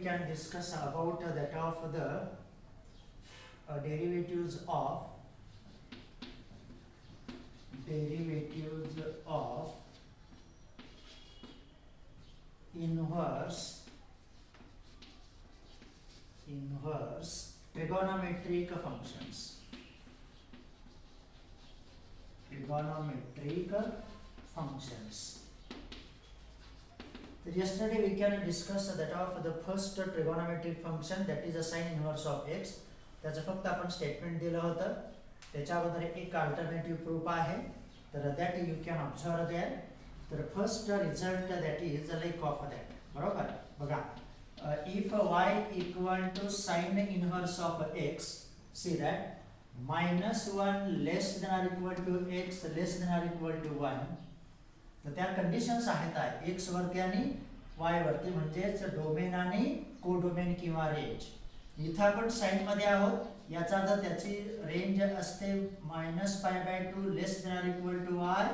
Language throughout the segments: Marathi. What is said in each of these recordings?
can discuss about that of the derivatives of inverse trigonometric functions. So yesterday we can discuss that of the first trigonometric function, that is a sin inverse of x. त्याचं फक्त आपण स्टेटमेंट दिलं होतं. त्याच्याबद्दल एक अल्टरनेटिव्ह प्रूफ आहे, तर that you can observe there. तर first result that is like of that. बरोबर बघा, if y equal to sin inverse of x, see that -1 less than or equal to x less than or equal to 1. तर त्या कंडिशन्स आहेत x वरती आणि y वरती, म्हणजेच डोमेन आणि कोडोमेन किंवा रेंज. इथं आपण साइन मध्ये आहोत, याचा अर्थ त्याची रेंज असते -π/2 less than or equal to y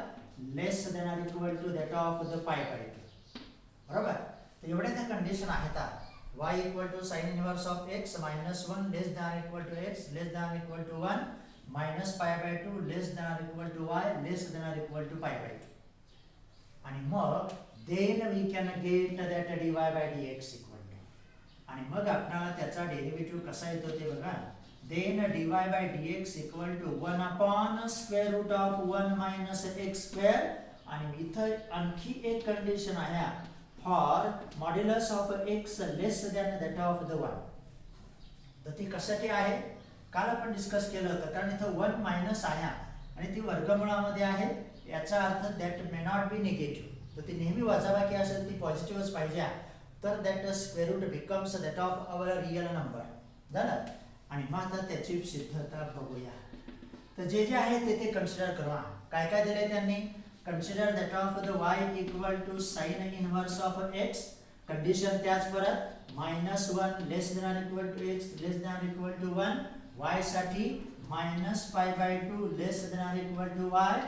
less than or equal to that of the π/2. बरोबर. तर एवढ्या त्या कंडिशन आहेत. y equal to sin inverse of x -1 less than or equal to x less than or equal to 1 -π/2 less than or equal to y less than or equal to π/2. आणि मग then we can get that dy/dx equal to, आणि मग आपल्याला त्याचा डेरिव्हेटिव्ह कसा येतो ते बघा. Then dy/dx equal to 1 upon square route of 1 minus x square. आणि इथं आणखी एक कंडिशन आहे, for modulus of x less than that of the 1. तर ती कशासाठी आहे, काल आपण डिस्कस केलं होतं. कारण इथं 1 मायनस आहे आणि ती वर्गमुळामध्ये आहे, याचा अर्थ that may not be negative. तर ती नेहमी वजाबाकी असेल, ती पॉझिटिव्हच पाहिजे. तर that square root becomes that of our real number. झालं. आणि मग आता त्याची सिद्धता बघूया. तर जे जे आहे ते कन्सिडर करा. काय काय दिले त्यांनी. Consider that of the y equal to sin inverse of x. Condition त्याच परत -1 less than or equal to x less than or equal to 1. y साठी -π/2 less than or equal to y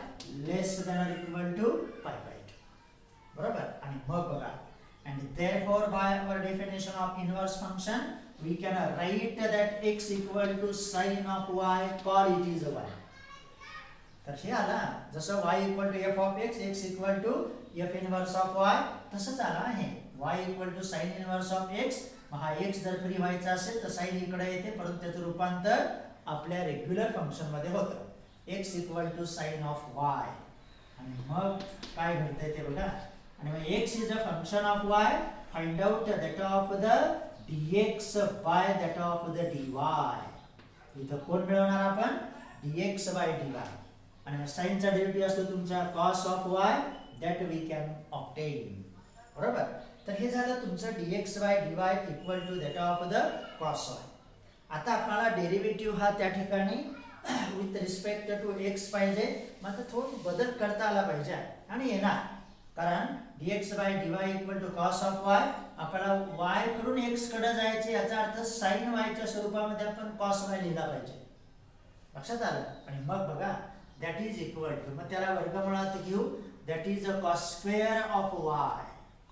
less than or equal to π/2. बरोबर. आणि मग बघा, and therefore by our definition of inverse function we can write that x equal to sin of y cos it is y. तर हे आला जसं y equal to f of x, x equal to f inverse of y, तसंच आला आहे. y equal to sin inverse of x. हा x जर फ्री व्हायचा असेल तर sin इकडे येते, परंतु त्याचं रूपांतर आपल्या रेग्युलर फंक्शन मध्ये होतं. x equal to sin of y. आणि मग काय घडतंय ते बघा. आणि मग x is a function of y, find out that of the dx by that of the dy. इथं कोण मिळवणार आपण, dx by dy. आणि मग sin चा डेरिव्हेटिव्ह असतो तुमचा cos of y, that we can obtain. बरोबर. तर हे झालं तुमचं dx by dy equal to that of the cos y. आता आपल्याला डेरिव्हेटिव्ह हा त्या ठिकाणी विथ रिस्पेक्ट टू x पाहिजे. मात्र थोडं बदल करता आला पाहिजे आणि येणार. कारण dx by dy equal to cos of y, आपल्याला y कडून x कडे जायचे, याचा अर्थ sin y च्या स्वरूपामध्ये आपण cos y लिहिला पाहिजे. लक्षात आलं. आणि मग बघा दॅट इज इक्वल टू, मग त्याला वर्गमुळात घेऊ, that is a cos square of y.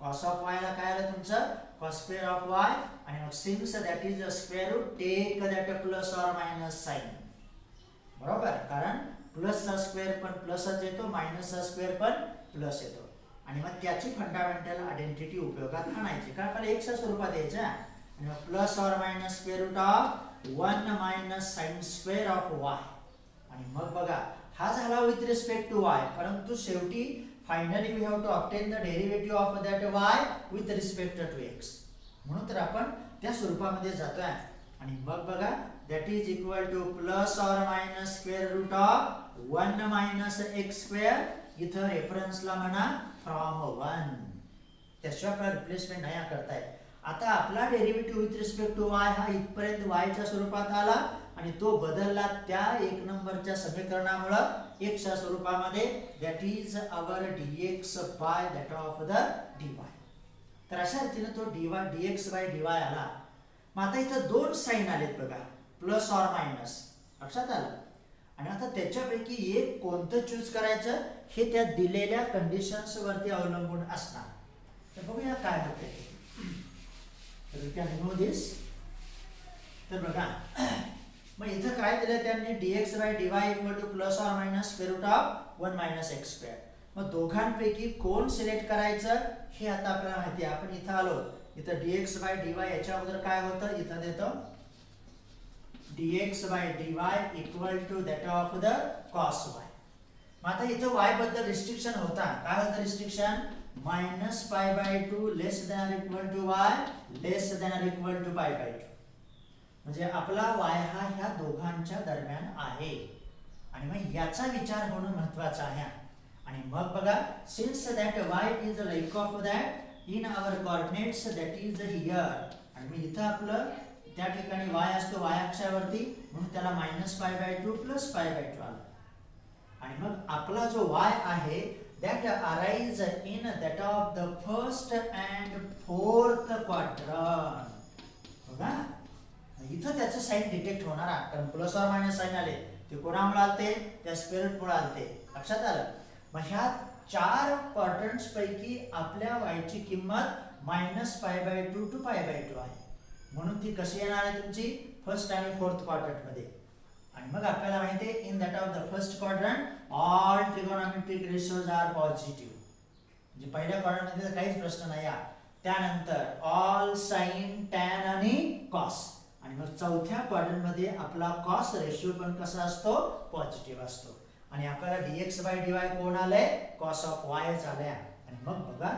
cos of y ला काय आलं तुमचं, cos स्क्वेअर ऑफ y. आणि मग since that is a square root, take that plus or minus sign. बरोबर. कारण प्लसचा स्क्वेअर पण प्लसच येतो, मायनसचा स्क्वेअर पण प्लस येतो. आणि मग त्याची फंडामेंटल आयडेंटिटी उपयोगात आणायची, कारण आपल्याला x च्या स्वरूपात यायच्या. आणि मग plus or minus square route of 1 minus sine square of y. आणि मग बघा हा झाला विथ रिस्पेक्ट टू y, परंतु शेवटी finally we have to obtain the derivative of that y with respect to x. म्हणून तर आपण त्या स्वरूपामध्ये जातोय. आणि मग बघा that is equal to plus or minus square route of 1 minus x square. इथं रेफरन्सला म्हणा फ्रॉम 1, त्याशिवाय आपला रिप्लेसमेंट नाही करताय. आता आपला derivative with respect to y हा इथपर्यंत y च्या स्वरूपात आला आणि तो बदलला त्या एक नंबरच्या समीकरणामुळे x च्या स्वरूपामध्ये, that is our dx by that of the dy. तर अशा रीतीने तो dx बाय dy आला. मग आता इथं दोन साइन आलेत बघा, प्लस ऑर मायनस. लक्षात आलं. आणि आता त्याच्यापैकी एक कोणतं चूज करायचं हे त्या दिलेल्या कंडिशन्स वरती अवलंबून असणार. तर बघूया काय होते. तर वी कॅन रिमूव्ह दिस. तर बघा मग इथं काय दिलं त्यांनी dx by dy equal to plus or minus square route of 1 minus x square. मग दोघांपैकी कोण सिलेक्ट करायचं हे आता आपल्याला माहिती आहे. आपण इथं आलो, इथं dx by dy याच्या अगोदर काय होतं, इथं देतो dx by dy equal to that of the cos y. मग आता इथं y बद्दल रिस्ट्रिक्शन होता. काय होतं restriction, minus pi by 2 less than equal to y less than equal to pi by 2. म्हणजे आपला y हा ह्या दोघांच्या दरम्यान आहे आणि मग याचा विचार होणं महत्त्वाचं आहे. आणि मग बघा, since that y is a like of that in our coordinates that is here. आणि मग इथं आपलं त्या ठिकाणी y असतो y अक्षावरती, म्हणून त्याला मायनस पाय बाय 2 प्लस पाय बाय 2 आलं. आणि मग आपला जो y आहे that arise in that of the first and fourth quadrant. बघा इथं त्याचं साइन डिटेक्ट होणार आहे, कारण प्लस और मायनस साइन आले ते कोणामुळे आलते, त्या स्क्वेअर रूट मुळे आलते. लक्षात आलं. मग ह्या 4 क्वाड्रंट्स पैकी आपल्या y ची किंमत minus pi by 2 to pi by 2 आहे. म्हणून ती कशी येणार आहे तुमची, फर्स्ट आणि फोर्थ क्वाड्रंट मध्ये. आणि मग आपल्याला माहिती आहे in that of the first quadrant all trigonometric ratios are positive. म्हणजे पहिल्या क्वाड्रंट मध्ये काहीच प्रश्न नाही. त्यानंतर ऑल साइन टॅन आणि कॉस. आणि मग चौथ्या क्वाड्रंट मध्ये आपला कॉस रेशिओ पण कसा असतो, पॉझिटिव्ह असतो. आणि आपल्याला dx by dy कोण आलंय, cos of y आलंय. आणि मग बघा,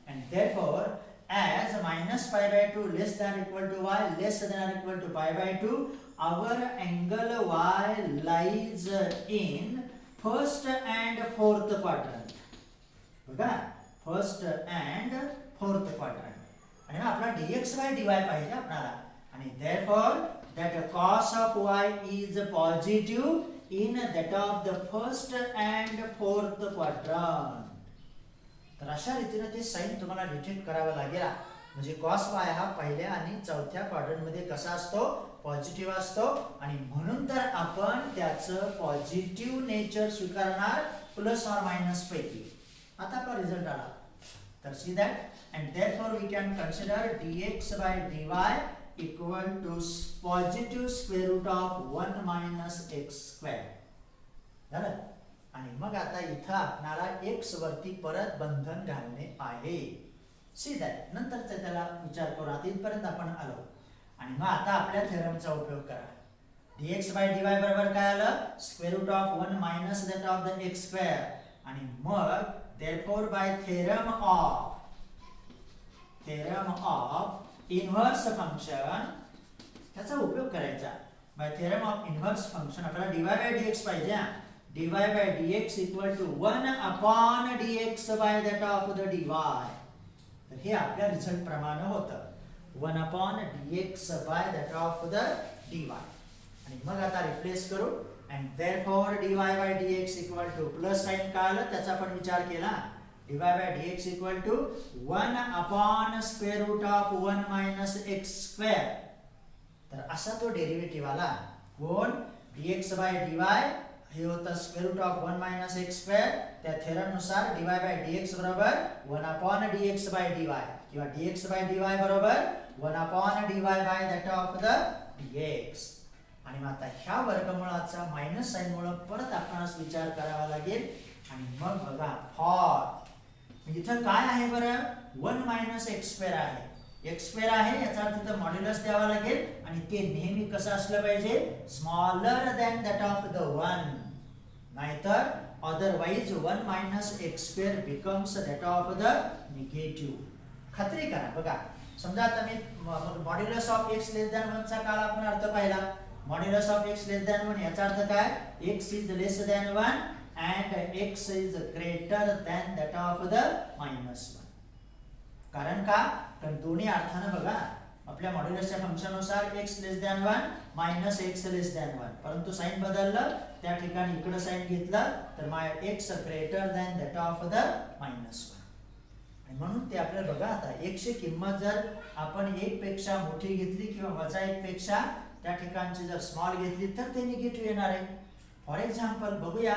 and therefore as minus pi by 2 less than equal to y less than equal to pi by 2, our angle y lies in first and fourth quadrant. बघा फर्स्ट अँड फोर्थ क्वाड्रंट. आणि आपला dx by dy पाहिजे आपल्याला. आणि therefore that cos of y is positive in that of the first and fourth quadrant. तर अशा रीतीने ते साइन तुम्हाला डिटेक्ट करावं लागेल. म्हणजे cos y हा पहिल्या आणि चौथ्या क्वाड्रंट मध्ये कसा असतो, पॉझिटिव्ह असतो. आणि म्हणून तर आपण त्याचं पॉझिटिव्ह नेचर स्वीकारणार प्लस और मायनस पैकी. आता आपला रिझल्ट आला. तर see that and therefore we can consider dx by dy equal to positive square root of 1 minus x square. झालं. आणि मग आता इथं आपल्याला x वरती परत बंधन घालणे आहे. सी दॅट नंतरचा त्याला विचार करू. आता इथपर्यंत आपण आलो. आणि मग आता आपल्या थेरमचा उपयोग करा. dx by dy बरोबर काय आलं, square route of 1 minus that of the x square. आणि मग therefore by theorem of inverse function त्याचा उपयोग करायचा. by theorem of inverse function आपल्याला dy by dx पाहिजे. dy by dx equal to 1 upon dx by that of the dy. तर हे आपल्या रिझल्ट प्रमाणे होतं 1 upon dx by that of the dy. आणि मग आता रिप्लेस करू. and therefore dy by dx equal to plus sign का आलं त्याचा आपण विचार केला. dy by dx equal to 1 upon square root of 1 minus x square. तर असा तो डेरिव्हेटिव्ह आला. कोण, dx by dy हे होतं स्क्वेअर route of 1 minus x square. त्या थेरम नुसार dy by dx बरोबर 1 upon dx by dy किंवा dx by dy बरोबर 1 upon dy by that of the dx. आणि मग आता ह्या वर्गमूळाचा मायनस साइन मुळे परत आपणास विचार करावा लागेल. आणि मग बघा फॉर इथं काय आहे बरं, 1 मायनस एक्स स्क्वेअर आहे. एक्स स्क्वेअर आहे याचा अर्थ इथं मॉड्युलस द्यावा लागेल. आणि ते नेहमी कसं असलं पाहिजे, smaller than that of the 1. नाहीतर otherwise 1 minus x square becomes that of the negative. खात्री करा. बघा समजा आता मी modulus of x less than 1 चा काल आपण अर्थ पाहिला. Modulus of x less than 1 याचा अर्थ काय, x is less than 1 and x is greater than that of the minus 1. कारण का, कारण दोन्ही अर्थाने बघा आपल्या मॉड्युलसच्या फंक्शन नुसार x less than 1 minus x less than 1. परंतु साइन बदललं, त्या ठिकाणी इकडे साइन घेतलं तर x greater than that of the minus 1. आणि म्हणून ते आपल्याला बघा आता x ची किंमत जर आपण 1 पेक्षा मोठी घेतली किंवा वजा 1 पेक्षा त्या ठिकाणची जर स्मॉल घेतली तर ते निगेटिव्ह येणार आहे. फॉर एक्झाम्पल बघूया,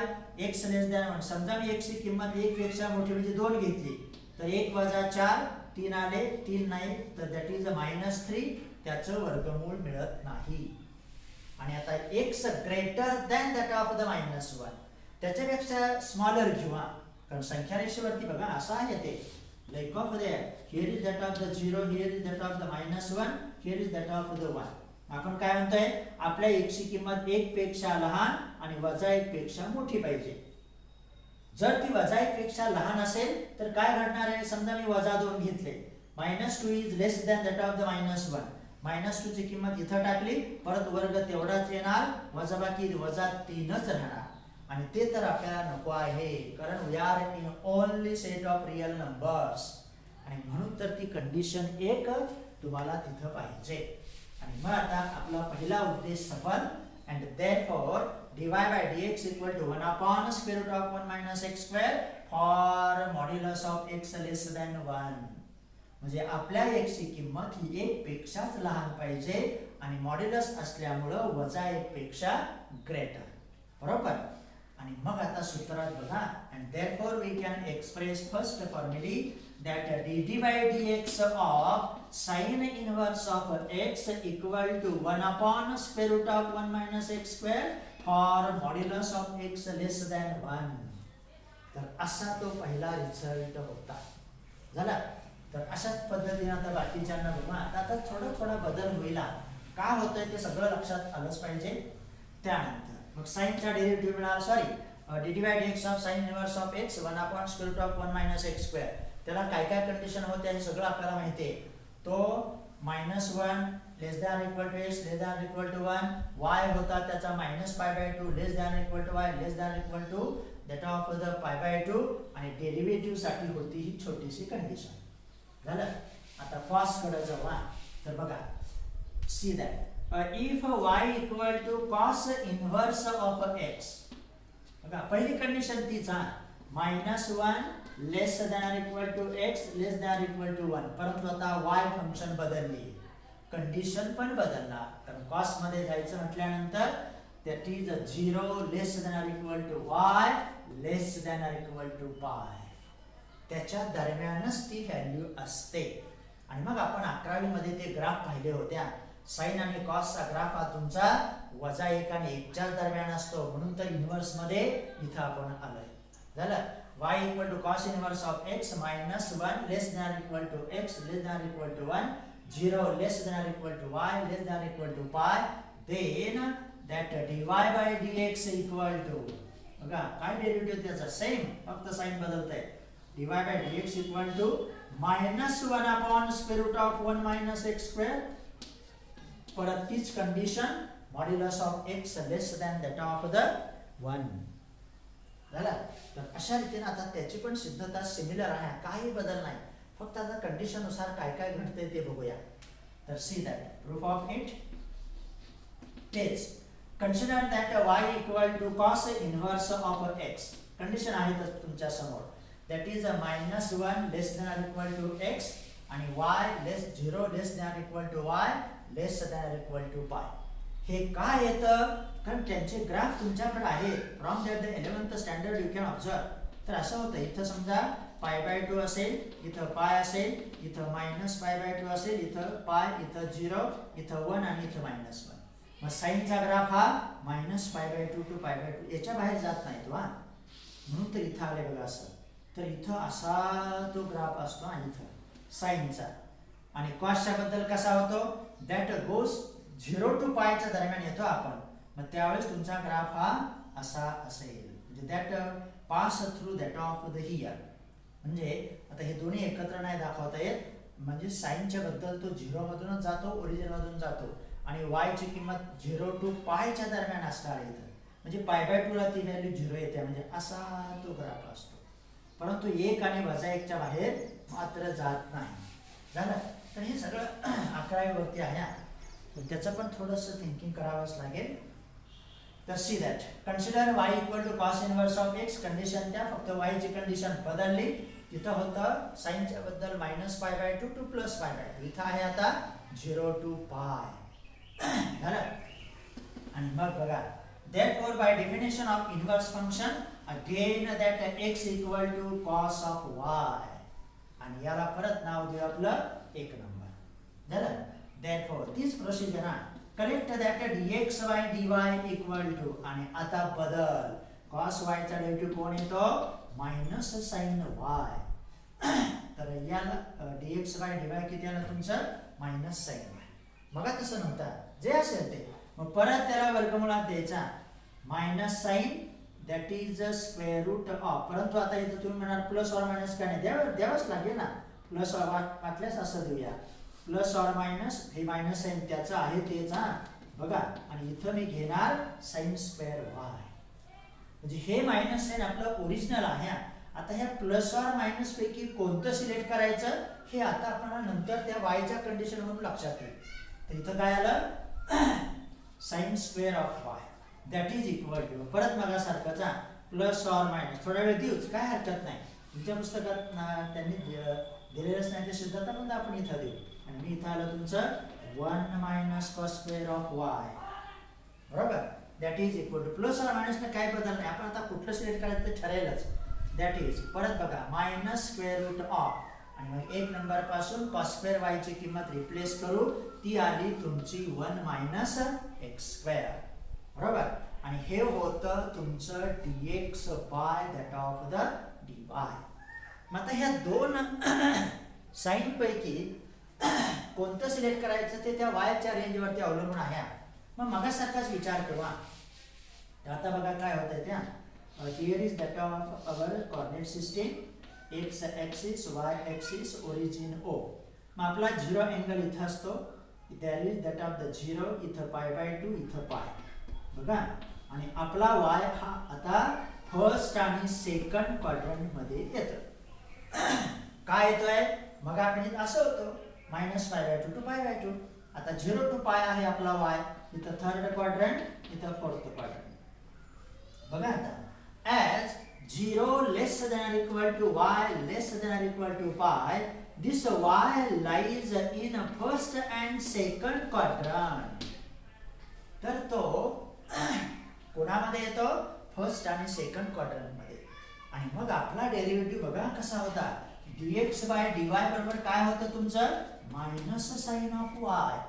x लेस दॅन 1. समजा मी x ची किंमत 1 पेक्षा मोठी म्हणजे 2 घेतली तर 1 वजा 4 3 आले, 3 नाही तर दॅट इज -3, त्याचं वर्गमूळ मिळत नाही. आणि आता x greater than that of the -1, त्याच्यापेक्षा स्मॉलर घेऊ हा, कारण संख्या रेषेवरती बघा असं आहे ते like of they here is that of the 0, here is that of the -1, here is that of the 1. आपण काय म्हणतोय, आपल्या x ची किंमत 1 पेक्षा लहान आणि -1 पेक्षा मोठी पाहिजे. जर ती -1 पेक्षा लहान असेल तर काय घडणार आहे, समजा मी -2 घेतले, -2 is less than that of the -1, -2 ची किंमत इथं टाकली, परत वर्ग तेवढाच येणार, वजाबाकी -3च राहणार. आणि ते तर आपल्याला नको आहे, कारण we are in only set of real numbers. आणि म्हणून तर ती कंडिशन 1 तुम्हाला तिथं पाहिजे. आणि मग आता आपला पहिला उद्देश सफल. and therefore dy by dx equal to 1 upon square root of 1 minus x square for modulus of x less than 1. म्हणजे आपल्या x ची किंमत ही 1 पेक्षाच लहान पाहिजे आणि मॉड्युलस असल्यामुळे -1 पेक्षा ग्रेटर. बरोबर. आणि मग आता सूत्रात बघा, and therefore we can express first formally that dt by dx of sin inverse of x equal to 1 upon square root of 1 minus x square for modulus of x less than 1. तर असा तो पहिला रिझल्ट होता. झाला. तर अशाच पद्धतीने आता बाकीच्यांना बघा, आता थोडा बदल होईल. काय होतंय ते सगळं लक्षात आलंच पाहिजे. त्यानंतर मग साइनचा डेरिव्हेटिव्ह मिळाला, sorry dt by dx of sin inverse of x 1 upon square root of 1 minus x square. त्याला काय काय कंडिशन होत्या हे सगळं आपल्याला माहिती आहे. तो -1 less than equal to x less than equal to 1, y होता त्याचा -π/2 less than equal to y less than equal to that of the π/2, आणि डेरिव्हेटिव्ह साठी होती ही छोटीशी कंडिशन. झालं. आता cos कडे जाऊ. तर बघा, see that if y equal to cos inverse of x, बघा पहिली कंडिशन तीच -1 less than equal to x less than equal to 1, परंतु आता y फंक्शन बदलली, कंडिशन पण बदलला. कारण cos मध्ये जायचं म्हटल्यानंतर that is 0 less than equal to y less than equal to π, त्याच्या दरम्यानच ती व्हॅल्यू असते. आणि मग आपण 11वी मध्ये ते ग्राफ पाहिले होत्या, साइन आणि कॉस चा ग्राफ हा तुमचा -1 आणि 1 च्या दरम्यान असतो, म्हणून तर इन्व्हर्स मध्ये इथं आपण आलोय. झालं. y equal to cos inverse of x -1 less than equal to x less than equal to 1, 0 less than equal to y less than equal to π, then that dy by dx equal to, बघा काय डेरिव्हेटिव्ह त्याचा सेम, फक्त साइन बदलतंय. dy by dx equal to -1 upon square root of 1 minus x square, परत तीच condition modulus of x less than that of the 1. झाला. तर अशा रीतीने आता त्याची पण सिद्धता सिमिलर आहे, काही बदल नाही, फक्त आता कंडिशन नुसार काय काय घडते ते बघूया. तर see that proof of it. तेच consider that y equal to cos inverse of x, condition आहे तुमच्या समोर, that is -1 less than equal to x आणि y less 0 less than equal to y less than equal to π. हे काय येतं, कारण त्यांचे ग्राफ तुमच्याकडे आहेत from that the 11th standard you can observe. तर असं होतं, इथं समजा π/2 असेल, इथं π असेल, इथं -π/2 असेल, इथं π, इथं 0, इथं 1 आणि इथं -1. मग साइनचा ग्राफ हा -π/2 टू π/2 याच्या बाहेर जात नाही तो, म्हणून तर इथं आले बघा असं. तर इथं असा तो ग्राफ असतो आणि इथं साइनचा. आणि कॉसच्या बद्दल कसा होतो, दॅट गोज 0 टू π च्या दरम्यान येतो आपण, मग त्यावेळेस तुमचा ग्राफ हा असा असेल, म्हणजे that pass through that of the here. म्हणजे आता हे दोन्ही एकत्र नाही दाखवता येत, म्हणजे साइनच्या बद्दल तो 0 मधूनच जातो, ओरिजिन मधून जातो, आणि y ची किंमत 0 टू π च्या दरम्यान असणार इथं, म्हणजे π/2 ला ती व्हॅल्यू 0 येते, म्हणजे असा तो ग्राफ असतो. परंतु 1 आणि -1 च्या बाहेर मात्र जात नाही. झालं. तर हे सगळं 11वी वरती आहे, पण त्याचं पण थोडंसं थिंकिंग करावंच लागेल. तर see that consider y equal to cos inverse of x, condition त्या फक्त y ची कंडिशन बदलली, तिथं होतं साइनच्या बद्दल -π/2 टू +π/2, इथं आहे आता 0 टू π. झालं. आणि मग बघा, therefore by definition of inverse function again that x equal to cos of y, आणि याला परत नाव देऊ आपलं 1 नंबर झालं. therefore this procedure correct that dxy dy equal to आणि आता बदल cos y चा डेरिव्हेटिव्ह कोण येतो मायनस साइन y तर याला dxy dy किती आलं तुमचं मायनस साइन y. मग तसं नव्हतं जे असेल ते मग परत त्याला वर्गमुळात द्यायचा minus sign that is square route of. परंतु आता इथे तुम्ही म्हणाल प्लस ऑर मायनस काय नाही द्यावंच लागेल ना. प्लस ऑर वाटल्यास असं देऊया प्लस ऑर मायनस हे मायनस साइन त्याचं आहे तेच बघा आणि इथं मी घेणार साइन स्क्वेअर वाय म्हणजे हे मायनस साइन आपलं ओरिजिनल आहे. आता ह्या प्लस ऑर मायनस पैकी कोणतं सिलेक्ट करायचं हे आता आपण नंतर त्या वायच्या कंडिशन म्हणून लक्षात येईल. तर इथं काय आलं sine square of y that is equal to परत मगासारखाच प्लस ऑर मायनस थोडा वेळ देऊच काय हरकत नाही. तुमच्या पुस्तकात त्यांनी दिलेलंच नाही ते सिद्धांत पण आपण इथं देऊ आणि मी इथं आलं तुमचं 1 minus cos square of y बरोबर that is equal to plus or minus काय बदल नाही. आपण आता कुठलं सिलेक्ट करायचं ते ठरेलच. दॅट इज परत बघा मायनस स्क्वेअर रूट ऑफ आणि मग 1 नंबर पासून कॉस स्क्वेअर वाय ची किंमत रिप्लेस करू ती आली तुमची 1 मायनस एक्स स्क्वेअर बरोबर आणि हे होतं तुमचं dx by that of the dy. मग आता ह्या दोन साइन पैकी कोणतं सिलेक्ट करायचं ते त्या वायच्या रेंजवरती अवलंबून आहे. मग मगासारखाच विचार करू. आता बघा काय होतंय त्या here is that of our coordinate system x axis y axis origin O. मग आपला 0 अँगल इथं असतो there is that of the 0 इथं π/2 इथं π बघा आणि आपला y हा आता फर्स्ट आणि सेकंड क्वाड्रंट मध्ये येतो. काय येतोय मग आपण असं होतं -π/2 टू π/2. आता 0 टू π आहे आपला y इथं थर्ड क्वाड्रंट इथं फोर्थ क्वाड्रंट बघा. आता as 0 less than or equal to y less than or equal to pi this y lies in first and second quadrant. तर तो कोणामध्ये येतो फर्स्ट आणि सेकंड क्वाड्रंट मध्ये आणि मग आपला डेरिव्हेटिव्ह बघा कसा होता dx बाय dy बरोबर काय होतं तुमचं मायनस साइन ऑफ y.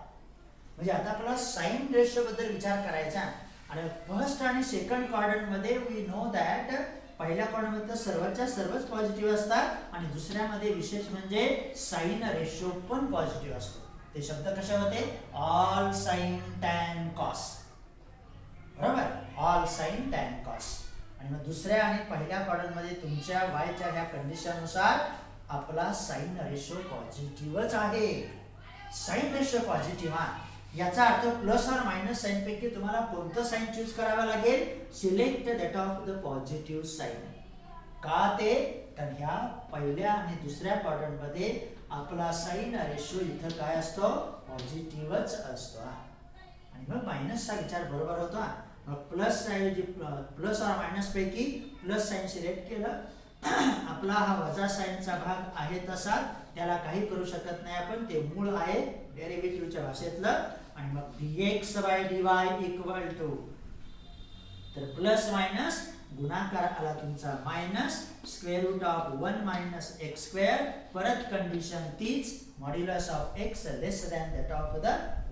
म्हणजे आता आपल्याला साइन रेशो बद्दल विचार करायचा आणि फर्स्ट आणि सेकंड क्वाड्रंट मध्ये वी नो दॅट पहिल्या क्वाड्रंट मध्ये सर्वच्या सर्वच पॉझिटिव्ह असतात आणि दुसऱ्यामध्ये विशेष म्हणजे साइन रेशो पण पॉझिटिव्ह असतो. ते शब्द कसे होते ऑल साइन टॅन कॉस बरोबर ऑल साइन टॅन कॉस. आणि मग दुसऱ्या आणि पहिल्या क्वाड्रंट मध्ये तुमच्या y च्या ह्या कंडिशन नुसार आपला साइन रेशो पॉझिटिव्हच आहे. साइन रेशो पॉझिटिव्ह याचा अर्थ प्लस और मायनस साइन पैकी तुम्हाला कोणतं साइन चूज करावं लागेल select that of the positive sign. का ते तर ह्या पहिल्या आणि दुसऱ्या क्वाड्रंट मध्ये आपला साइन रेशो इथं काय असतो पॉझिटिव्हच असतो आणि मग मायनसचा विचार बरोबर होता. मग प्लस प्लस और मायनस पैकी प्लस साइन सिलेक्ट केलं आपला हा वजा साइनचा भाग आहे तसा त्याला काही करू शकत नाही आपण ते मूळ आहे डेरिव्हेटिव्हच्या भाषेतलं आणि मग dx by dy equal to तर प्लस मायनस गुणाकार आला तुमचा minus square route of 1 minus x square परत कंडिशन तीच modulus of x less than that of the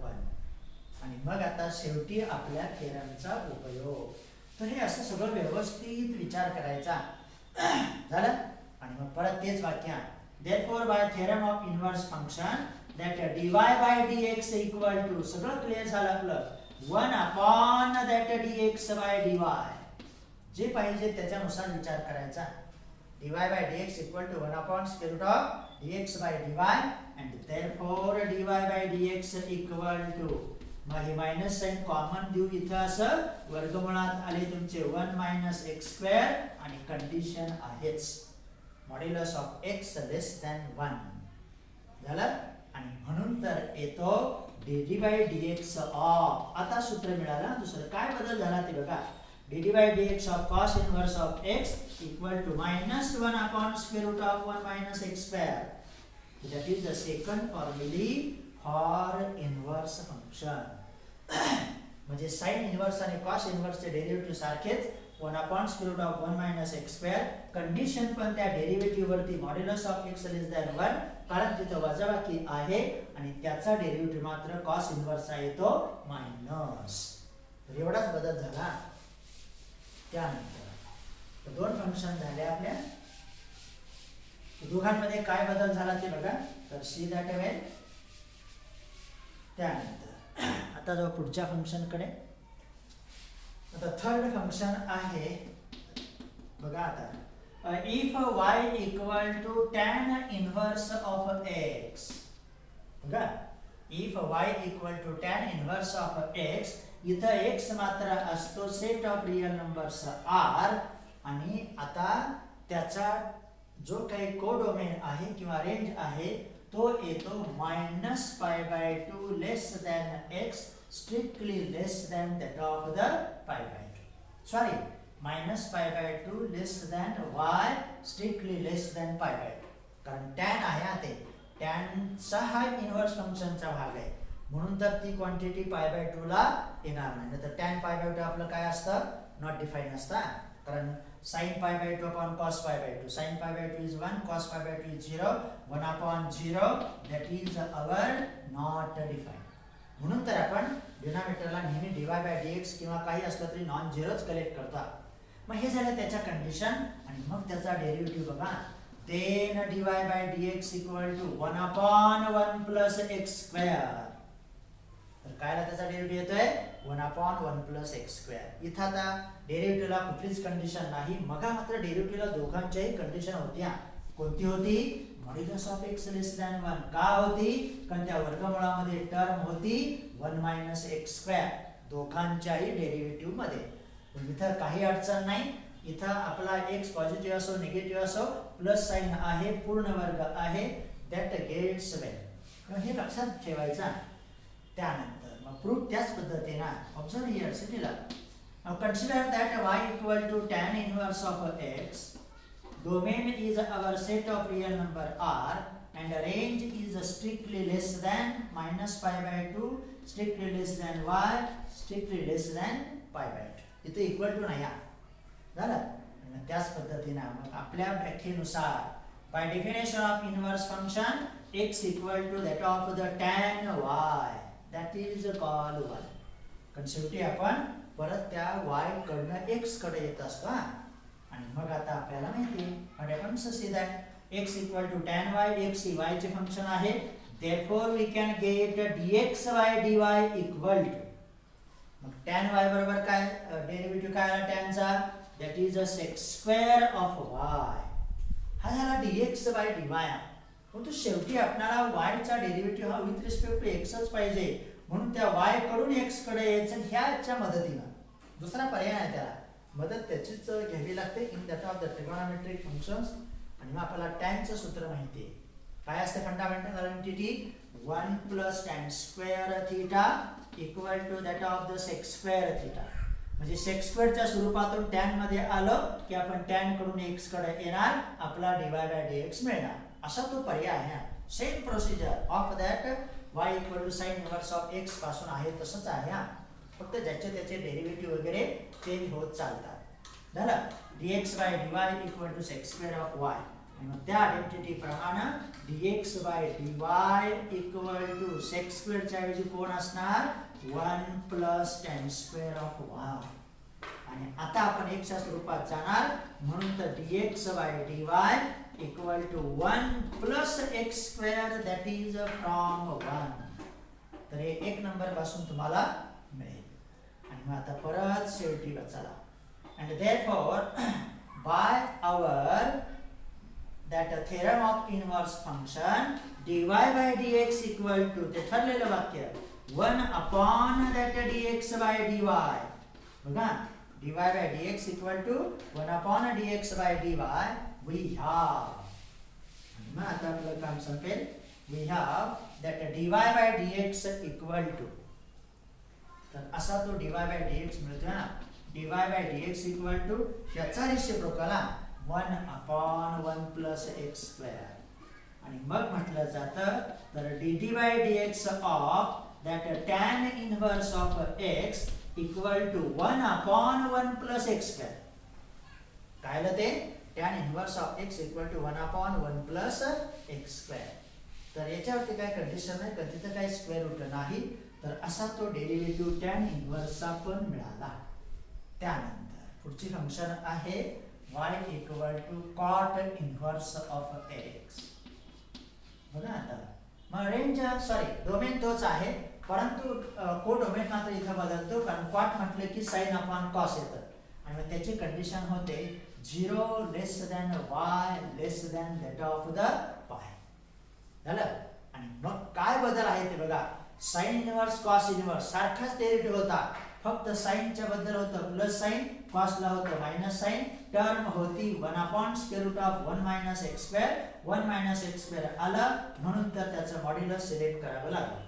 1 आणि मग आता शेवटी आपल्या थेरमचा उपयोग. तर हे असं सगळं व्यवस्थित विचार करायचा झालं आणि मग परत तेच वाक्य therefore by theorem of inverse function that dy by dx equal to सगळं क्लिअर झालं आपलं 1 upon that dx by dy जे पाहिजे त्याच्यानुसार विचार करायचा. dy by dx equal to 1 upon square root of dx by dy and therefore dy by dx equal to मग हे मायनस साइन कॉमन देऊ इथं असं वर्गमुळात आले तुमचे 1 मायनस एक्स स्क्वेअर आणि कंडिशन आहेच modulus of x less than 1 झालं आणि म्हणून तर येतो dy by dx ऑफ. आता सूत्र मिळालं दुसरं काय बदल झाला ते बघा dy by dx of cos inverse of x equal to minus 1 upon square root of 1 minus x square. That is the second formula for inverse function. म्हणजे साइन इन्व्हर्स आणि कॉस इन्व्हर्स चे डेरिव्हेटिव्ह सारखेच 1 upon square route of 1 minus x square. Condition पण त्या डेरिव्हेटिव्ह वरती modulus of x less than 1 कारण तिथं वजाबाकी आहे आणि त्याचा डेरिव्हेटिव्ह मात्र कॉस इन्व्हर्सचा येतो मायनस. तर एवढाच बदल झाला. त्यानंतर दोन फंक्शन झाले आपल्या. दोघांमध्ये काय बदल झाला ते बघा. तर सी दॅट वे. त्यानंतर आता जाऊ पुढच्या फंक्शन कडे. आता थर्ड फंक्शन आहे बघा. आता if y equal to tan inverse of x. बघा if y equal to tan inverse of x. इथं x मात्र असतो set of real numbers r आणि आता त्याचा जो काही कोडोमेन आहे किंवा रेंज आहे तो येतो -π/2 less than x strictly less than that of the π/2. Sorry, -π/2 less than y strictly less than π/2. कारण tan आहे हा ते tan चा हा इन्व्हर्स फंक्शनचा भाग आहे म्हणून तर ती क्वांटिटी π/2 ला येणार नाही. तर tan π/2 आपलं काय असतं नॉट डिफाईन असतं कारण sin π/2 upon cos π/2. sin π/2 is 1, cos π/2 is 0, 1 upon 0 that is our not defined. म्हणून तर आपण डिनॉमिनेटरला नेहमी dy/dx किंवा काही असलं तरी नॉन झिरोच कलेक्ट करतो. मग हे झालं त्याच्या कंडिशन आणि मग त्याचा डेरिव्हेटिव्ह बघा. then dy/dx equal to 1 upon 1 plus x square. तर कायला त्याचा डेरिव्हेटिव्ह येतोय 1 upon 1 plus x square. इथं आता डेरिव्हेटिव्हला कुठलीच कंडिशन नाही. मग मात्र डेरिव्हेटिव्हला दोघांच्याही कंडिशन होत्या. कोणती होती modulus of x less than 1. का होती कारण त्या वर्गमूळामध्ये टर्म होती 1 मायनस एक्स स्क्वेअर दोघांच्याही डेरिव्हेटिव्ह मध्ये. इथं काही अडचण नाही. इथं आपला x पॉझिटिव्ह असो निगेटिव्ह असो प्लस साइन आहे पूर्ण वर्ग आहे दॅट गेट्स वेल. हे लक्षात ठेवायचं. त्यानंतर मग प्रूफ त्याच पद्धतीने ऑब्झर्व हियर सिटीला. Now consider that y equal to tan inverse of x. Domain is our set of real number r and range is strictly less than -π/2 strictly less than y strictly less than π/2. इथे इक्वल टू नाही झालं. त्याच पद्धतीने मग आपल्या व्याख्येनुसार by definition of inverse function x equal to that of the tan y that is called 1. कारण शेवटी आपण परत त्या y कडनं x कडे येत असतो. आणि मग आता आपल्याला माहिती आहे आपण see that x equal to tan y. x ही y चे फंक्शन आहे. therefore we can get dx/dy equal to मग tan y बरोबर काय डेरिव्हेटिव्ह काय आला tan चा that is a sec square of y. हा झाला dx/dy. परंतु शेवटी आपल्याला y चा डेरिव्हेटिव्ह हा विथ रिस्पेक्ट टू x च पाहिजे म्हणून त्या y कडून x कडे यायचं ह्याच्या मदतीने. दुसरा पर्याय आहे त्याला मदत त्याचीच घ्यावी लागते in that of the trigonometric functions. आणि मग आपल्याला tan चं सूत्र माहिती आहे. काय असते fundamental identity 1 plus tan square theta equal to that of the sec square theta. म्हणजे sec स्क्वेअरच्या स्वरूपातून tan मध्ये आलं की आपण tan कडून x कडे येणार आपला dy/dx मिळणार. असा तो पर्याय आहे. Same procedure of that y equal to sin inverse of x पासून आहे तसंच आहे. फक्त ज्याचे त्याचे डेरिव्हेटिव्ह वगैरे चेंज होत चालतात. झालं dx/dy equal to sec square of y. आणि त्या आयडेंटिटी प्रमाणे dx/dy equal to sec square च्या ऐवजी कोण असणार 1 plus tan square of y. आणि आता आपण x च्या स्वरूपात जाणार म्हणून तर dx/dy equal to 1 plus x square that is from 1. तर हे 1 नंबर पासून तुम्हाला मिळेल. आणि मग आता परत शेवटी चला. and therefore by our that theorem of inverse function dy/dx equal to ते ठरलेलं वाक्य 1 upon that dx/dy. बघा dy/dx equal to 1 upon dx/dy we have. मग आता आपलं काम संपेल. we have that dy/dx equal to तर असा तो dy/dx मिळतो ना. dy/dx इक्वल टू ह्याचा reciprocal 1 upon 1 plus x square. आणि मग म्हटलं जातं तर dd/dx of that tan inverse of x equal to 1 upon 1 plus x square. काय आलं ते tan inverse of x equal to 1/1 plus x square. तर याच्यावरती काय कंडिशन आहे, कधी तर काही स्क्वेअर रूट नाही, तर असा तो डेरिव्हेटिव्ह tan इनव्हर्सचा पण मिळाला. त्यानंतर पुढची फंक्शन आहे y equal to cot inverse of x. बघा आता मग रेंज डोमेन तोच आहे, परंतु कोडोमेन मात्र इथं बदलतो, कारण कॉट म्हटले की साइन अपॉन कॉस येतं आणि मग त्याची कंडिशन होते 0 less than y less than that of the pi. झालं. आणि मग काय बदल आहे ते बघा, साइन इनव्हर्स कॉस इनव्हर्स सारखाच डेरिव्हेटिव्ह होता, फक्त साइनच्या बद्दल होतं प्लस साइन, कॉसला होतं मायनस साइन, टर्म होती 1/√1 minus x square. 1 minus x square आलं म्हणून तर त्याचं मॉड्युलस सिलेक्ट करावं लागलं.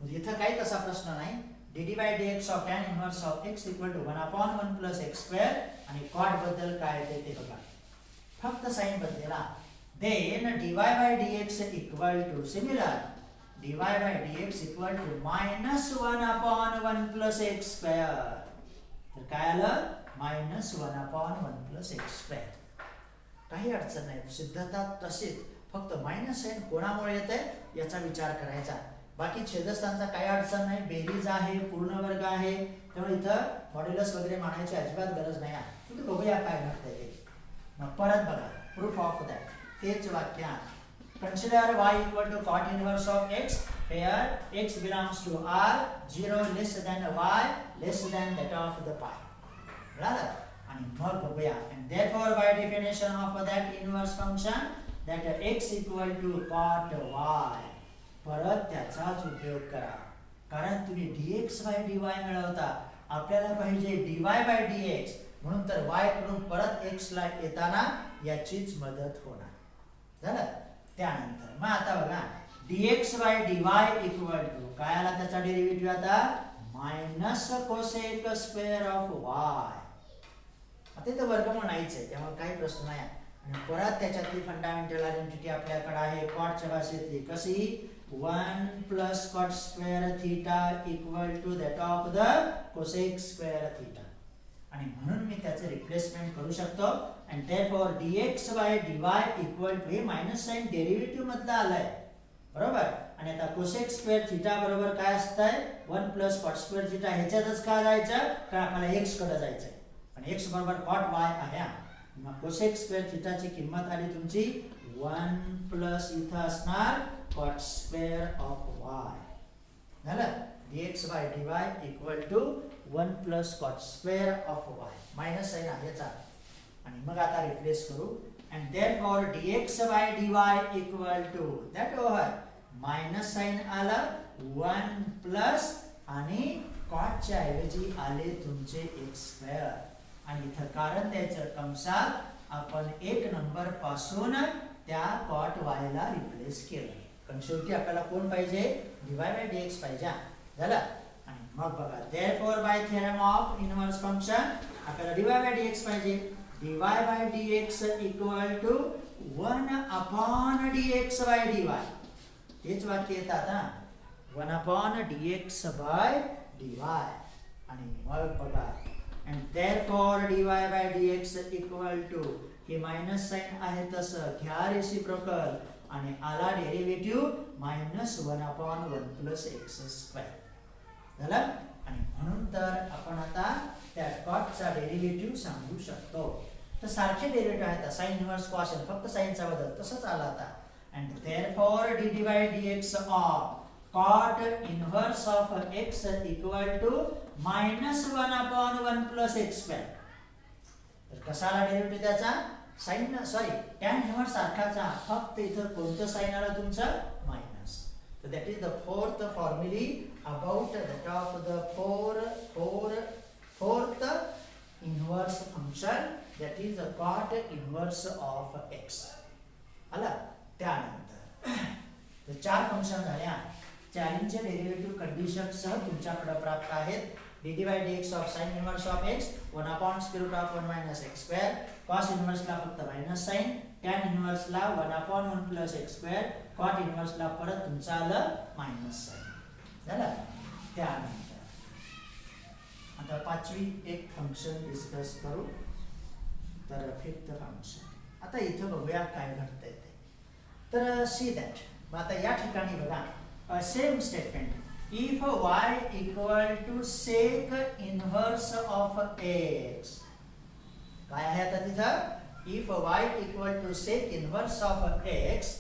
इथं काही तसा प्रश्न नाही. dd by dx of tan inverse of x equal to 1/1 plus x square आणि cot बद्दल काय येते ते बघा, फक्त साइन बदलेला. then dy by dx equal to similar dy by dx equal to -1/1 plus x square. तर काय आलं -1/1 plus x square. काही अडचण नाही, सिद्धता तशीच, फक्त मायनस साइन कोणामुळे येते याचा विचार करायचा. बाकी छेदस्थानचा काही अडचण नाही, बेरीज आहे, पूर्ण वर्ग आहे, त्यामुळे इथं मॉड्युलस वगैरे मानायची अजिबात गरज नाही आहे. तुम्ही बघूया काय घडतंय ते. मग परत बघा प्रूफ ऑफ दॅट, तेच वाक्य. Consider y equal to cot inverse of x where x belongs to r 0 less than y less than that of the pi. बरोबर. आणि मग बघूया, and therefore by definition of that inverse function that x equal to cot y. परत त्याचाच उपयोग करा, कारण तुम्ही dx by dy मिळवता, आपल्याला पाहिजे dy by dx, म्हणून तर y कडून परत x ला येताना याचीच मदत होणार. झालं. त्यानंतर मग आता बघा dx by dy equal to काय आला त्याचा डेरिव्हेटिव्ह आता minus cosec square of y. आता इथं वर्गमूळ नाहीच आहे, त्यामुळे काही प्रश्न नाही. आणि परत त्याच्यातली फंडामेंटल आयडेंटिटी आपल्याकडे आहे कॉटच्या भाषेतली, कशी 1 plus cot square theta equal to that of the cosec square theta. आणि म्हणून मी त्याचे रिप्लेसमेंट करू शकतो, and therefore dx by dy equal to हे मायनस साइन डेरिव्हेटिव्ह मधला आलाय, बरोबर. आणि आता cosec square theta बरोबर काय असतंय 1 plus cot square theta. ह्याच्यातच का जायचं, कारण आपल्याला x कडे जायचंय, आणि x बरोबर cot y आहे. मग cosec square theta ची किंमत आली तुमची 1 प्लस इथं असणार cot square of y. झालं. dx by dy equal to 1 plus cot square of y. Minus sign आहे याचा, आणि मग आता रिप्लेस करू, and therefore dx by dy equal to that over minus sign आला 1 प्लस आणि cot च्या ऐवजी आले तुमचे x स्क्वेअर. आणि इथं कारण द्यायचं कंसात आपण 1 नंबर पासून त्या cot y ला रिप्लेस केलं, कारण शेवटी आपल्याला कोण पाहिजे dy by dx पाहिजे. झालं. आणि मग बघा therefore by theorem of inverse function आपल्याला dy by dx पाहिजे. dy by dx equal to 1/dx by dy. हेच वाक्य येतात ना, 1/dx by dy. आणि मग बघा and therefore dy by dx equal to हे मायनस साइन आहे तसं घ्या रेसिप्रोकल, आणि आला डेरिव्हेटिव्ह -1/1 प्लस x स्क्वेअर. झालं. आणि म्हणून तर आपण आता त्या कॉटचा डेरिव्हेटिव्ह सांगू शकतो. तर सारखे डेरिव्हेटिव्ह आहेत, साइन इनव्हर्स कॉस, फक्त साइनचा बदल तसंच आला आता. and therefore dd by dx of cot inverse of x equal to -1/1 plus x square. तर कसा आला डेरिव्हेटिव्ह त्याचा, साइन tan इनव्हर्स सारखाचा, फक्त इथं कोणतं साइन आलं तुमचं मायनस. तर that is the fourth फॉर्म्युली about that of the fourth inverse function, that is the cot inverse of x. आला. त्यानंतर तर 4 फंक्शन झाल्या, चारींचे डेरिव्हेटिव्ह कंडिशन सह तुमच्याकडे प्राप्त आहेत. dd by dx of sin inverse of x 1/√1 minus x square, cos inverse ला फक्त मायनस साइन, tan inverse ला 1/1 plus x square, cot inverse ला परत तुमचं आलं मायनस साइन. झालं. त्यानंतर आता पाचवी एक फंक्शन डिस्कस करू. तर फिफ्थ फंक्शन. आता इथं बघूया काय घडतंय ते. तर सी दॅट. मग आता या ठिकाणी बघा same statement. If y equal to sec inverse of x. काय आहे आता तिथं? If y equal to sec inverse of x.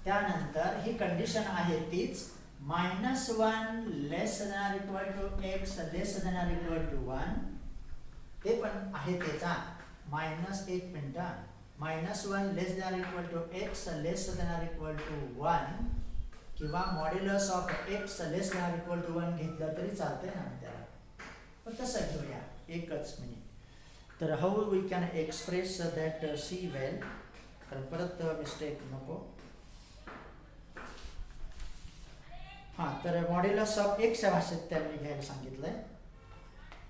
त्यानंतर ही कंडिशन आहे तीच -1 less than equal to x less than equal to 1. ते पण आहे त्याचा -1 minute. -1 less than equal to x less than equal to 1 किंवा modulus of x less than equal to 1 घेतलं तरी चालतंय ना त्याला. पण तसं घेऊया एकच मिनिट. तर how we can express that see well. तर परत मिस्टेक नको. हां, तर मॉड्युलस ऑफ x च्या भाषेत त्यांनी घ्यायला सांगितलंय.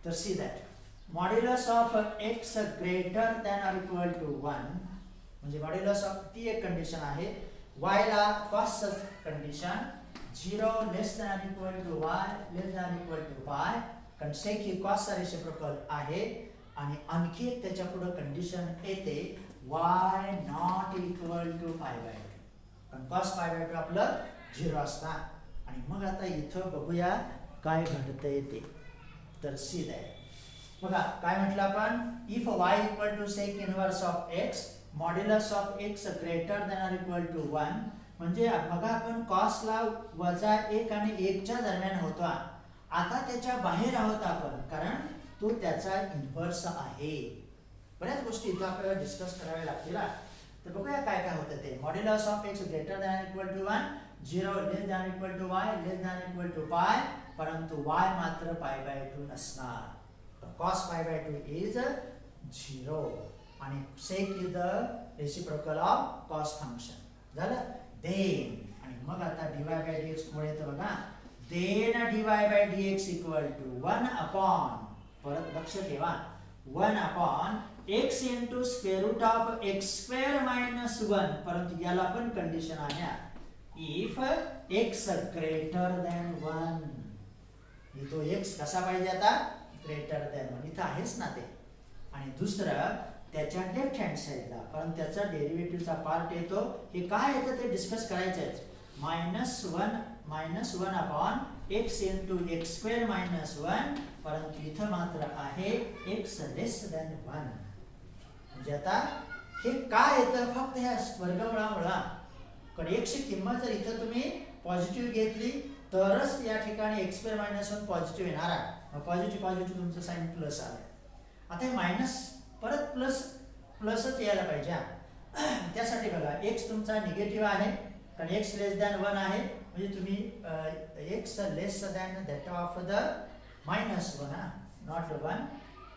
तर see that modulus of x greater than or equal to 1 म्हणजे मॉड्युलस ऑफ ती एक कंडिशन आहे. y ला cos condition 0 less than or equal to y less than or equal to pi. कारण सेक ही कॉस चा रेसिप्रोकल आहे. आणि आणखी एक त्याच्या पुढे कंडिशन येते y not equal to pi by 2. कारण कॉस पाय बाय 2 आपलं 0 असतात. आणि मग आता इथं बघूया काय घडतंय ते. तर सी दॅट बघा काय म्हटलं आपण. If y equal to sec inverse of x modulus of x greater than or equal to 1 म्हणजे बघा आपण कॉस ला -1 आणि 1 च्या दरम्यान होता. आता त्याच्या बाहेर आहोत आपण कारण तो त्याचा इन्व्हर्स आहे. बऱ्याच गोष्टी इथं आपल्याला डिस्कस कराव्या लागतील. तर बघूया काय काय होतं ते. Modulus of x greater than equal to 1 0 less than equal to y less than equal to pi. परंतु y मात्र पाय बाय 2 नसणार. cos पाय बाय 2 इज 0 आणि sec is the reciprocal of cos function. झालं. देन आणि मग आता dy बाय dx पुढे येतं बघा. Then dy by dx equal to 1 upon परत लक्ष ठेवा 1 upon x into square route of x square minus 1. परंतु याला पण कंडिशन आहे इफ x ग्रेटर दॅन 1. तो x कसा पाहिजे आता ग्रेटर दॅन 1. इथं आहेच ना ते. आणि दुसरं त्याच्या लेफ्ट हँड साइडला पण त्याचा डेरिव्हेटिव्हचा पार्ट येतो. हे काय येतं ते डिस्कस करायचंच. -1 upon x into x square minus 1. परंतु इथं मात्र आहे x लेस दॅन 1. म्हणजे आता हे काय येतं फक्त ह्या वर्गमुळामुळे. कारण x ची किंमत जर इथं तुम्ही पॉझिटिव्ह घेतली तरच या ठिकाणी x स्क्वेअर मायनस 1 पॉझिटिव्ह येणार आहे. पॉझिटिव्ह पॉझिटिव्ह तुमचं साइन प्लस आलं. आता हे मायनस परत प्लसच यायला पाहिजे. त्यासाठी बघा x तुमचा निगेटिव्ह आहे कारण x लेस दॅन 1 आहे. म्हणजे तुम्ही x less than that of the -1 not 1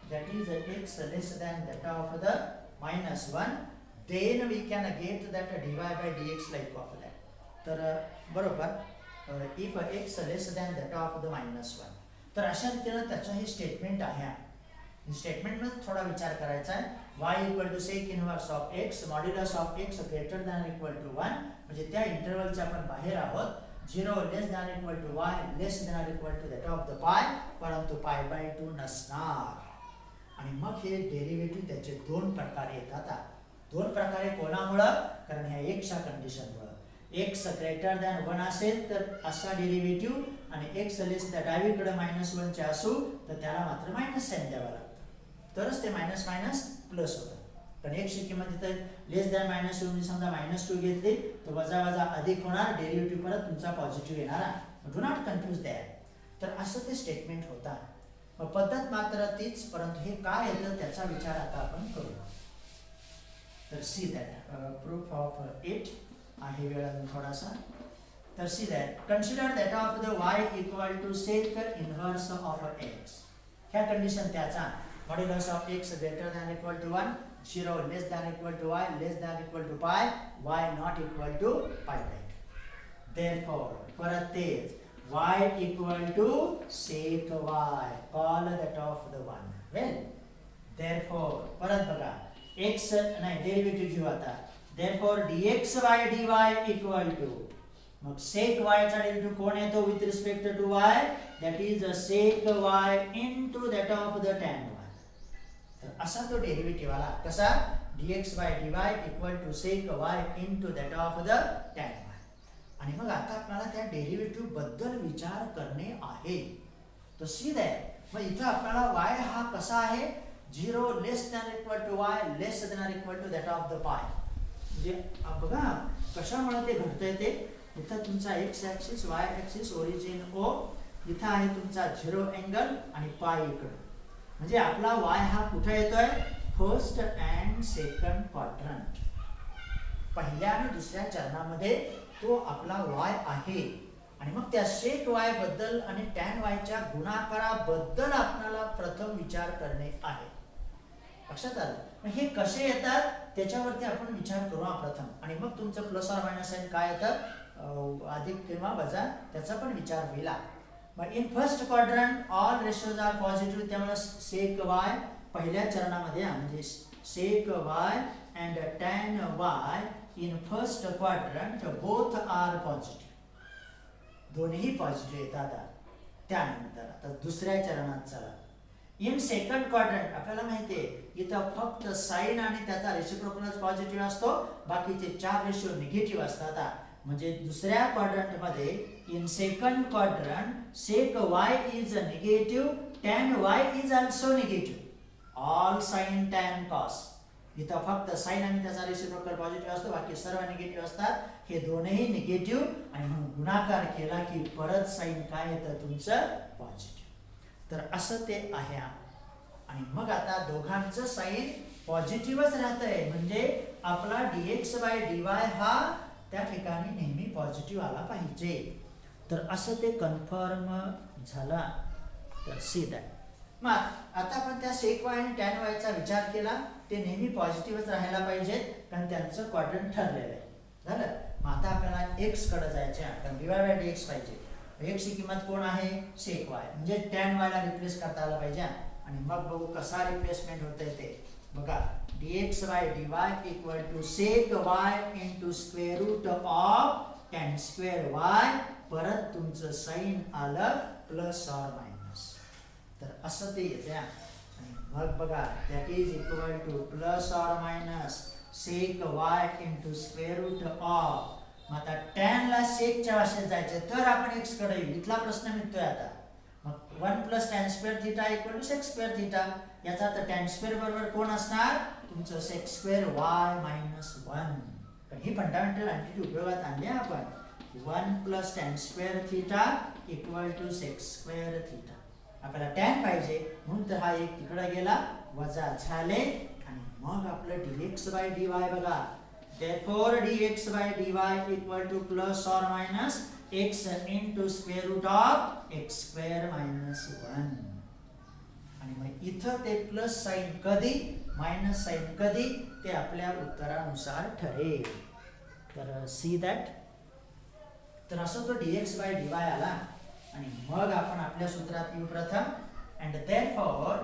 that is x less than that of the -1. then we can get that dy by dx like of that. तर बरोबर if x less than that of the -1. तर अशा रीतीने त्याचं हे स्टेटमेंट आहे. स्टेटमेंट मध्ये थोडा विचार करायचा आहे. y equal to sec inverse of x modulus of x greater than equal to 1 म्हणजे त्या इंटरवलच्या आपण बाहेर आहोत. 0 less than equal to y less than equal to that of the pi. परंतु पाय बाय 2 नसणार. आणि मग हे डेरिव्हेटिव्ह त्याचे दोन प्रकारे येतात. दोन प्रकारे कोणामुळं कारण ह्या x च्या कंडिशनमुळं. x ग्रेटर दॅन 1 असेल तर असा डेरिव्हेटिव्ह आणि x लेस दॅन डावीकडे -1 चे असू तर त्याला मात्र मायनस साइन द्यावा लागतं. तरच ते मायनस मायनस प्लस होतं. कारण x ची किंमत इथे लेस दॅन -2 समजा -2 घेतली तर वजा वजा अधिक होणार. डेरिव्हेटिव्ह परत तुमचा पॉझिटिव्ह येणार. Do not confuse that. तर असं ते स्टेटमेंट होता. मग पद्धत मात्र तीच परंतु हे काय येतं त्याचा विचार आता आपण करू. तर see that proof of it आहे वेळ अजून थोडासा. तर see that consider that of the y equal to sec inverse of x. ह्या कंडिशन त्याचा modulus of x greater than equal to 1 0 less than equal to y less than equal to pi y not equal to pi by 2. Therefore परत तेच y equal to sec y call that of the 1 well. Therefore परत बघा x नाही डेरिव्हेटिव्ह घेऊ आता. Therefore dx by dy equal to मग sec y चा डेरिव्हेटिव्ह कोण येतो with respect to y that is sec y into that of the tan y. तर असा तो डेरिव्हेटिव्ह आला कसा dx by dy equal to sec y into that of the tan y. आणि मग आता आपल्याला त्या डेरिव्हेटिव्ह बद्दल विचार करणे आहे. तर सी दॅट मग इथं आपल्याला y हा कसा आहे 0 less than equal to y less than equal to that of the pi. म्हणजे बघा कशामुळे ते घडतंय ते. इथं तुमचा x axis y axis origin O, इथं आहे तुमचा 0 अँगल आणि पाय इकडे. म्हणजे आपला y हा कुठे येतोय फर्स्ट अँड सेकंड क्वाड्रंट. पहिल्या आणि दुसऱ्या चरणामध्ये तो आपला y आहे. आणि मग त्या sec y बद्दल आणि tan y च्या गुणाकाराबद्दल आपल्याला प्रथम विचार करणे आहे. लक्षात आलं. मग हे कसे येतात त्याच्यावरती आपण विचार करू प्रथम. आणि मग तुमचं प्लस ऑर मायनस साइन काय येतं अधिक किंवा वजा त्याचा पण विचार होईल. मग in first quadrant all ratios are positive. त्यामुळे sec y पहिल्या चरणामध्ये म्हणजे sec y and tan y in first quadrant both are positive. दोन्ही पॉझिटिव्ह येतात. त्यानंतर आता दुसऱ्या चरणात चला. इन सेकंड क्वाड्रंट आपल्याला माहिती आहे इथं फक्त साइन आणि त्याचा रेसिप्रोकलच पॉझिटिव्ह असतो, बाकीचे 4 रेशो निगेटिव्ह असतात. म्हणजे दुसऱ्या क्वाड्रंट मध्ये in second quadrant sec y is negative, tan y is also negative. All sine tan cos इथं फक्त साइन आणि त्याचा रेसिप्रोकल पॉझिटिव्ह असतो, बाकी सर्व निगेटिव्ह असतात. हे दोनही निगेटिव्ह आणि म्हणून गुणाकार केला की परत साइन काय येतं तुमचं पॉझिटिव्ह. तर असं ते आहे. आणि मग आता दोघांचं साइन पॉझिटिव्हच राहतंय म्हणजे आपला dx by dy हा त्या ठिकाणी नेहमी पॉझिटिव्ह आला पाहिजे. तर असं ते कन्फर्म झाला. तर सी दॅट. मग आता आपण त्या sec y आणि tan y चा विचार केला ते नेहमी पॉझिटिव्हच राहायला पाहिजेत कारण त्यांचं क्वाड्रंट ठरलेलं आहे. झालं. मग आता आपल्याला x कडे जायचं आहे कारण dy by dx पाहिजे. x ची किंमत कोण आहे sec y म्हणजे tan y ला रिप्लेस करता आला पाहिजे. आणि मग बघू कसा रिप्लेसमेंट होतंय ते. बघा dx by dy equal to sec y into square root of tan square y. परत तुमचं साइन आलं प्लस ऑर मायनस. तर असं ते येते. आणि मग बघा that is equal to plus or minus sec y into square root of. मग आता tan ला sec च्या भाषेत जायचं तर आपण x कडे येऊ. इथला प्रश्न निघतोय आता. मग 1 plus tan square theta equal to sec square theta. याचा तर tan square बरोबर कोण असणार तुमचं sec square y minus 1. पण ही फंडामेंटल क्वांटिटी उपयोगात आणली आपण. 1 plus tan square theta equal to sec square theta. आपल्याला tan पाहिजे म्हणून तर हा एक तिकडे गेला वजा झाले. आणि मग आपलं dx by dy बघा. Therefore dx by dy equal to plus or minus x into square root of x square minus 1. आणि मग इथं ते प्लस साइन कधी मायनस साइन कधी ते आपल्या उत्तरानुसार ठरेल. तर सी दॅट. तर असं तो dx by dy आला. आणि मग आपण आपल्या सूत्रात येऊ प्रथम. and therefore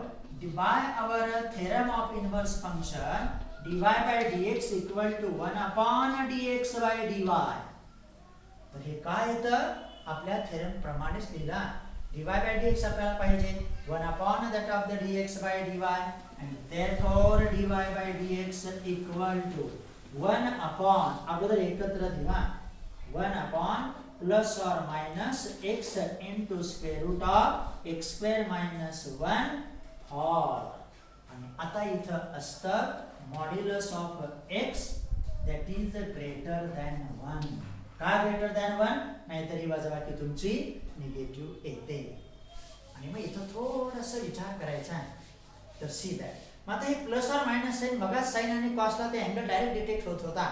by our theorem of inverse function dy by dx equal to 1 upon dx by dy. तर हे काय येतं आपल्या थेरम प्रमाणेच लिहिला. dy by dx आपल्याला पाहिजे 1 upon that of the dx by dy and therefore dy by dx equal to 1 upon अगोदर एकत्र लिहा 1 upon plus or minus x into square root of x square minus 1 or. आणि आता इथं असतं modulus of x that is greater than 1. का greater than 1 नाहीतरी वजाबाकी तुमची निगेटिव्ह येते. आणि मग इथं थोडंसं विचार करायचा आहे. तर सी दॅट. मग आता हे प्लस और मायनस साइन बघा साइन आणि कॉसला ते अँगल डायरेक्ट डिटेक्ट होत होता.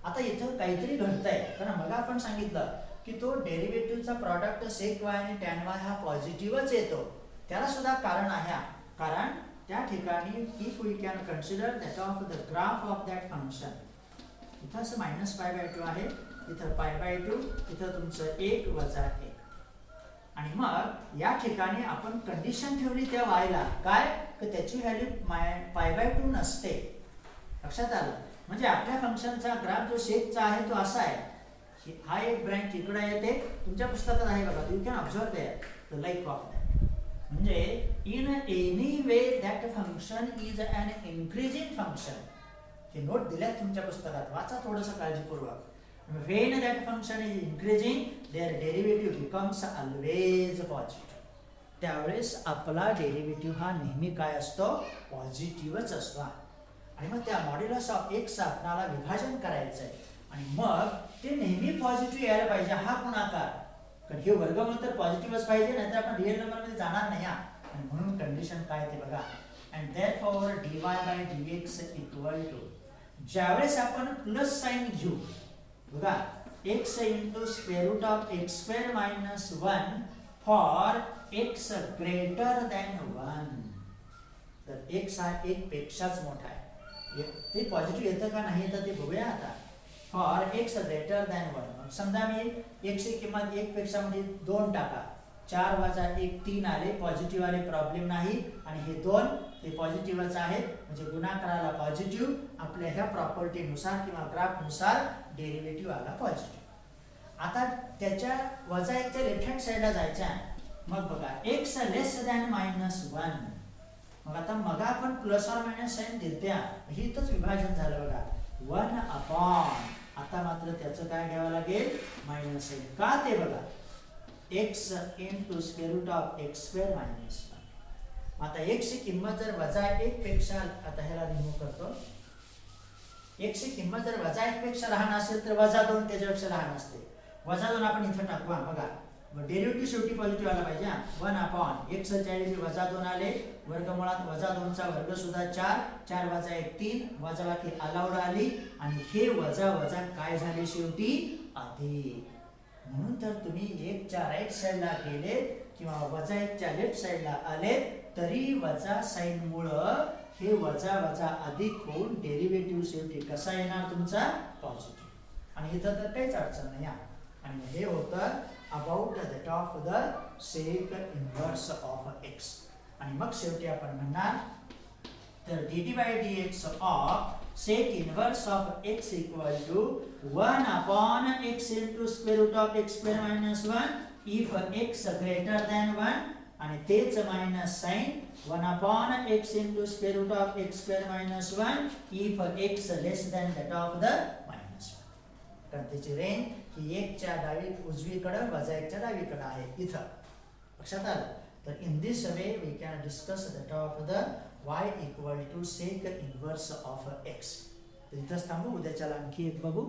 आता इथं काहीतरी घडतंय कारण मग आपण सांगितलं की तो डेरिव्हेटिव्हचा प्रॉडक्ट sec y आणि tan y हा पॉझिटिव्हच येतो. त्याला सुद्धा कारण आहे. कारण त्या ठिकाणी if we can consider that of the graph of that function. इथं असं -π/2 आहे, इथं π/2, इथं तुमचं 1 वजा 1. आणि मग या ठिकाणी आपण कंडिशन ठेवली त्या y ला काय की त्याची व्हॅल्यू π/2 नसते. लक्षात आलं. म्हणजे आपल्या फंक्शनचा ग्राफ जो शेकचा आहे तो असा आहे. हा एक ब्रँच इकडे येते तुमच्या पुस्तकात आहे बघा. You can observe there the like of that. म्हणजे in any way that function is an increasing function. हे नोट दिल्यात तुमच्या पुस्तकात, वाचा थोडंसं काळजीपूर्वक. When that function is increasing, their derivative becomes always positive. त्यावेळेस आपला डेरिव्हेटिव्ह हा नेहमी काय असतो, पॉझिटिव्हच असतो. आणि मग त्या मॉड्युलस ऑफ एक्स आपल्याला विभाजन करायचं आहे आणि मग ते नेहमी पॉझिटिव्ह यायला पाहिजे, हा गुणाकार. कारण हे वर्गमूळ तर पॉझिटिव्हच पाहिजे, नाहीतर आपण रिअल नंबर मध्ये जाणार नाही. आणि म्हणून कंडिशन काय ते बघा. And therefore dy by dx equal to, ज्यावेळेस आपण प्लस साइन घेऊ बघा, x into square route of x square minus 1 for x greater than 1. तर x हा 1 पेक्षाच मोठा आहे. ते पॉझिटिव्ह येतं का नाही येतं ते बघूया आता. फॉर x ग्रेटर दॅन 1, समजा मी x ची किंमत 1 पेक्षा म्हणजे 2 टाका. 4 वजा 1 3 आले, पॉझिटिव्ह आले, प्रॉब्लेम नाही. आणि हे 2 हे पॉझिटिव्हच आहेत, म्हणजे गुणाकाराला पॉझिटिव्ह. आपल्या ह्या प्रॉपर्टीनुसार किंवा ग्राफनुसार डेरिव्हेटिव्ह आला पॉझिटिव्ह. आता त्याच्या वजा 1 च्या लेफ्ट हँड साइडला जायच्या. मग बघा x लेस दॅन मायनस 1. मग आता मग आपण प्लस और मायनस साइन दिलत्या, हे इथंच विभाजन झालं बघा. 1 अपॉन, आता मात्र त्याचं काय घ्यावं लागेल, मायनस साइन. का ते बघा, x into square route of x square minus 1. आता x ची किंमत जर वजा 1 पेक्षा, आता ह्याला रिमूव्ह करतो. x ची किंमत जर वजा 1 पेक्षा लहान असेल तर वजा 2 त्याच्यापेक्षा लहान असते. वजा 2 आपण इथं टाकू. बघा डेरिव्हेटिव्ह शेवटी पॉझिटिव्ह आला पाहिजे. 1 अपॉन x च्या ऐवजी वजा 2 आले, वर्गमुळात वजा 2 चा वर्ग सुद्धा 4, 4 वजा 1 3, वजाबाकी अलाउड आली. आणि हे वजा वजा काय झाले शेवटी, अधिक. म्हणून तर तुम्ही 1 च्या राईट साइडला गेले किंवा वजा 1 च्या लेफ्ट साइडला आले तरी वजा साइन मुळे हे वजा वजा अधिक होऊन डेरिव्हेटिव्ह शेवटी कसा येणार तुमचा, पॉझिटिव्ह. आणि इथं तर काहीच अडचण नाही. आणि हे होतं about that of the sec inverse of x. आणि मग शेवटी आपण म्हणणार तर dt by dx of sec inverse of x equal to 1 upon x into square root of x square minus 1 if x greater than 1. आणि तेच minus sign 1 upon x into square root of x square minus 1 if x less than that of the minus 1. कारण त्याची रेंज ही 1 च्या उजवीकडे वजा 1 च्या डावीकडे आहे. इथं लक्षात आलं. तर in this way we can discuss that of the y equal to sec inverse of x. तर इथंच थांबू, उद्याच्याला आणखी एक बघू.